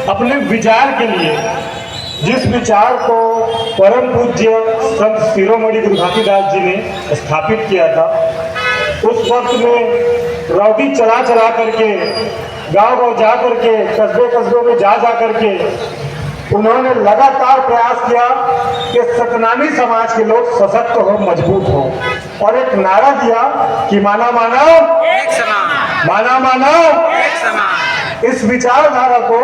अपने विचार के लिए जिस विचार को परम पूज्य संत शिरोमणि गुरु घासीदास जी ने स्थापित किया था, उस वक्त में रौदी चला चला करके, गांव गांव जा करके, कस्बे कस्बों में जा करके उन्होंने लगातार प्रयास किया कि सतनामी समाज के लोग सशक्त हो, मजबूत हो, और एक नारा दिया कि माना मानव एक समान, माना मानव एक समान। इस विचारधारा को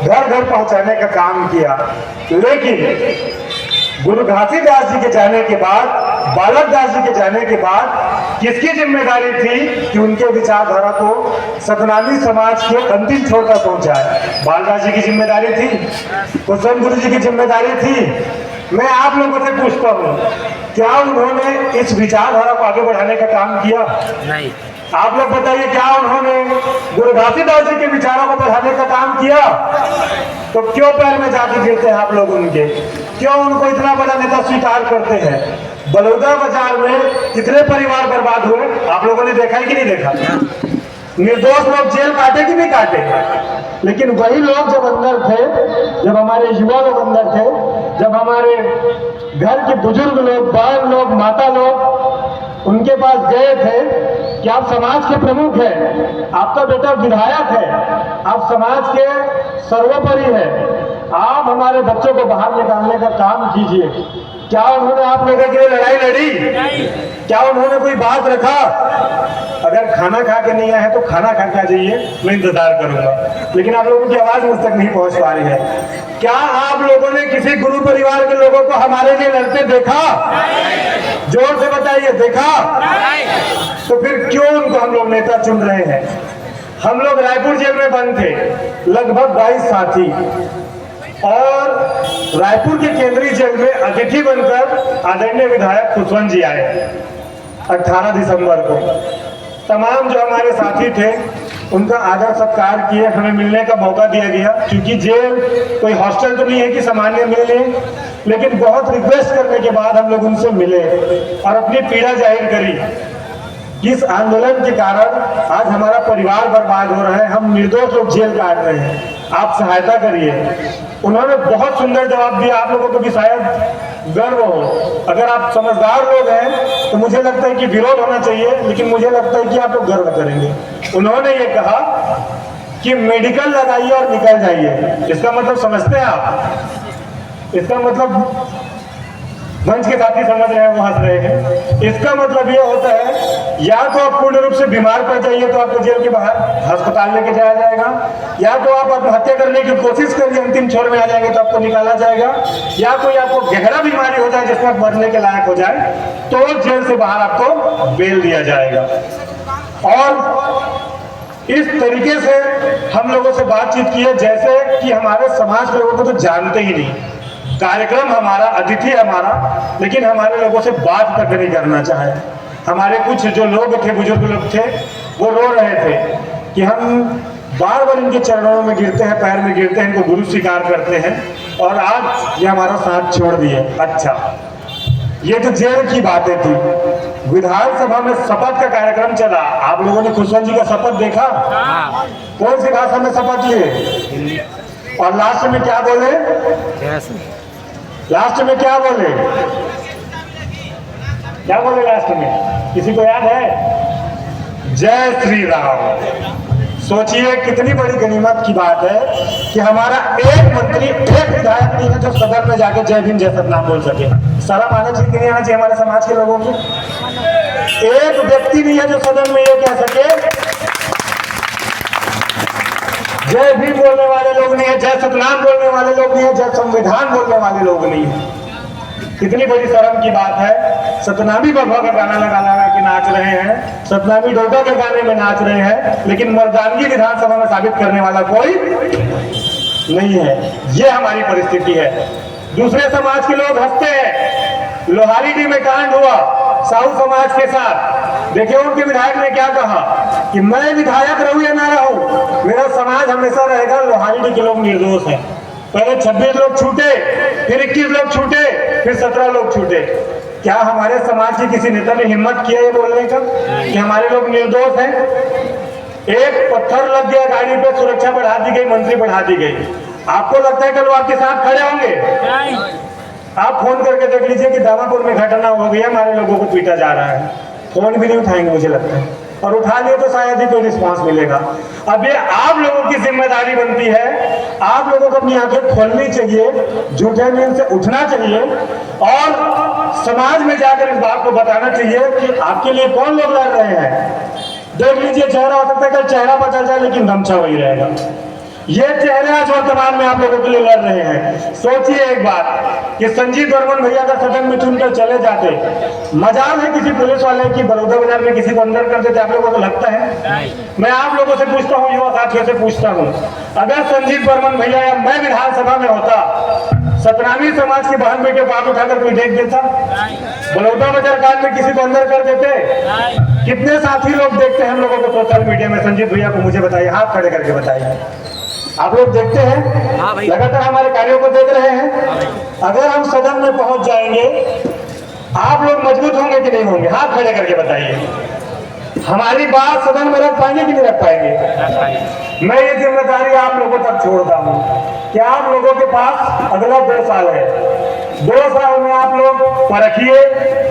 घर घर पहुंचाने का काम किया। लेकिन गुरु घासीदास जी के जाने के बाद, बालक दास जी के जाने के बाद किसकी जिम्मेदारी थी कि उनके विचारधारा को सतनामी समाज के अंतिम छोर तक पहुंचाए? बालदास जी की जिम्मेदारी थी, कुसुम गुरु जी की जिम्मेदारी थी। मैं आप लोगों से पूछता हूँ, क्या उन्होंने इस विचारधारा को आगे बढ़ाने का काम किया? नहीं। आप लोग बताइए, क्या उन्होंने गुरु घासीदास जी के विचारों को बढ़ाने का काम किया? तो क्यों पैर में जाके गिरते हैं आप लोग उनके? क्यों उनको इतना बड़ा नेता स्वीकार करते हैं? बलौदा बाजार में कितने परिवार बर्बाद हुए, आप लोगों ने देखा है कि नहीं देखा? निर्दोष लोग जेल काटे कि नहीं काटे? लेकिन वही लोग जब अंदर थे, जब हमारे युवा लोग अंदर थे, जब हमारे घर के बुजुर्ग लोग, बहन लोग, माता लोग उनके पास गए थे कि आप समाज के प्रमुख हैं, आपका बेटा विधायक है, आप समाज के सर्वोपरि है, आप हमारे बच्चों को बाहर निकालने का काम कीजिए। क्या उन्होंने आप लोगों के लिए लड़ाई लड़ी? क्या उन्होंने कोई बात रखा? अगर खाना खा के नहीं आए तो खाना खा के आ जाइए, मैं इंतजार करूंगा। लेकिन आप लोगों की आवाज मुझ तक नहीं पहुंच पा रही है। क्या आप लोगों ने किसी गुरु परिवार के लोगों को हमारे लिए लड़ते देखा? जोर से बताइए, देखा? तो फिर क्यों उनको हम लोग नेता चुन रहे हैं? हम लोग रायपुर जेल में बंद थे, लगभग 22 साथी, और रायपुर के केंद्रीय जेल में अतिथि बनकर आदरणीय विधायक खुशवंत जी आए 18 दिसंबर को। तमाम जो हमारे साथी थे उनका आदर सत्कार किए, हमें मिलने का मौका दिया गया, क्योंकि जेल कोई हॉस्टल तो नहीं है कि सामान्य मिले, लेकिन बहुत रिक्वेस्ट करने के बाद हम लोग उनसे मिले और अपनी पीड़ा जाहिर करी। इस आंदोलन के कारण आज हमारा परिवार बर्बाद हो रहा है, हम निर्दोष लोग जेल काट रहे हैं, आप सहायता करिए। उन्होंने बहुत सुंदर जवाब दिया, आप लोगों को भी शायद गर्व हो। अगर आप समझदार लोग हैं तो मुझे लगता है कि विरोध होना चाहिए, लेकिन मुझे लगता है कि आप लोग गर्व करेंगे। उन्होंने ये कहा कि मेडिकल लगाइए और निकल जाइए। इसका मतलब समझते हैं आप? इसका मतलब मंच के साथी समझ रहे हैं, वो हंस रहे हैं। इसका मतलब ये होता है, या तो आप पूर्ण रूप से बीमार पड़ जाइए तो आपको जेल के बाहर अस्पताल लेके जाया जाएगा, या तो आप आत्महत्या करने की कोशिश करिए, अंतिम छोर में आ जाएंगे तो आपको निकाला जाएगा, या कोई आपको गहरा बीमारी हो जाए जिसमें आप मरने के लायक हो जाए तो जेल से बाहर आपको बेल दिया जाएगा। और इस तरीके से हम लोगों से बातचीत की है जैसे कि हमारे समाज के लोगों को तो जानते ही नहीं। कार्यक्रम हमारा, अतिथि हमारा, लेकिन हमारे लोगों से बात तक नहीं करना चाहे। हमारे कुछ जो लोग थे, बुजुर्ग लोग थे, वो रो रहे थे कि हम बार बार इनके चरणों में गिरते हैं, पैर में गिरते हैं, इनको गुरु स्वीकार करते हैं, और आज ये हमारा साथ छोड़ दिए। अच्छा, ये तो जेल की बातें थी। विधानसभा में शपथ का कार्यक्रम चला, आप लोगों ने खुशवंत जी का शपथ देखा? कौन सी भाषा में शपथ लिए? और लास्ट में क्या बोले? लास्ट में क्या बोले? क्या बोले लास्ट में? किसी को याद है? जय श्री राम। सोचिए कितनी बड़ी गनीमत की बात है कि हमारा एक मंत्री, एक विधायक नहीं है जो सदन में जाके जय भीम जय सतनाम बोल सके। शर्म आना चाहिए कि नहीं आना चाहिए हमारे समाज के लोगों को? एक व्यक्ति नहीं है जो सदन में ये कह सके जय भीम बोलने वाले लोग नहीं है, जय सतनाम बोलने वाले लोग नहीं है, जय संविधान बोलने वाले लोग नहीं है। कितनी बड़ी शर्म की बात है। सतनामी बाबा का गाना लगा के नाच रहे हैं, सतनामी डोडा के गाने में नाच रहे हैं, लेकिन मर्दानगी विधानसभा में साबित करने वाला कोई नहीं है। ये हमारी परिस्थिति है। दूसरे समाज के लोग हंसते हैं। लोहारीडीह में कांड हुआ साहू समाज के साथ, देखिए उनके विधायक ने क्या कहा कि मैं विधायक रहूं या ना रहूं, मेरा समाज हमेशा रहेगा, लोहारीडीह के लोग निर्दोष हैं। पहले 26 लोग छूटे, फिर 21 लोग छूटे, फिर 17 लोग छूटे। क्या हमारे समाज के किसी नेता ने हिम्मत किया ये बोलने का कि हमारे लोग निर्दोष हैं? एक पत्थर लग गया गाड़ी पे, सुरक्षा बढ़ा दी गई, मंत्री बढ़ा दी गई। आपको लगता है कि लोग आपके साथ खड़े होंगे? आप फोन करके देख लीजिए कि दामापुर में घटना हो गई है, हमारे लोगों को पीटा जा रहा है, फोन भी नहीं उठाएंगे मुझे लगता है, और उठा लिए तो शायद ही कोई रिस्पांस मिलेगा। अब ये आप लोगों की जिम्मेदारी बनती है, आप लोगों को अपनी आंखें खोलनी चाहिए, झूठे नींद से उठना चाहिए और समाज में जाकर इस बात को बताना चाहिए कि आपके लिए कौन लोग लड़ रहे हैं। देख लीजिए, चेहरा हो सकता है कल चेहरा बदल जाए लेकिन गमछा वही रहेगा। ये चेहरे आज वर्तमान में आप लोगों के लिए लड़ रहे हैं। सोचिए एक बात कि संजीव वर्मन भैया का सदन में चुनकर चले जाते, मजाल है किसी पुलिस वाले की बड़ौदा बाजार में किसी को अंदर कर देते, आप लोगों को लगता है? मैं आप लोगों से पूछता हूँ, युवा साथियों से पूछता हूँ, अगर संजीव वर्मन भैया या मैं विधानसभा में होता, सतनामी समाज की बहन बेटे बात उठाकर कोई देख देता? बड़ौदा बाजार कांड में किसी को अंदर कर देते? कितने साथी लोग देखते हैं हम लोगों को सोशल मीडिया में? संजीव भैया को मुझे बताइए, हाथ खड़े करके बताइए। आप लोग देखते हैं? हाँ भाई। लगातार हमारे कार्यों को देख रहे हैं। अगर हम सदन में पहुंच जाएंगे, आप लोग मजबूत होंगे कि नहीं होंगे? हाथ खड़े करके बताइए। हमारी बात सदन में रख पाएंगे कि नहीं रख पाएंगे? मैं ये जिम्मेदारी आप लोगों तक छोड़ता हूँ कि आप लोगों के पास अगला 2 साल है। 2 साल में आप लोग परखिए,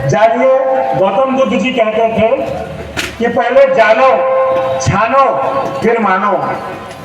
जानिए। गौतम बुद्ध जी कहते थे कि पहले जानो, छानो, फिर मानो।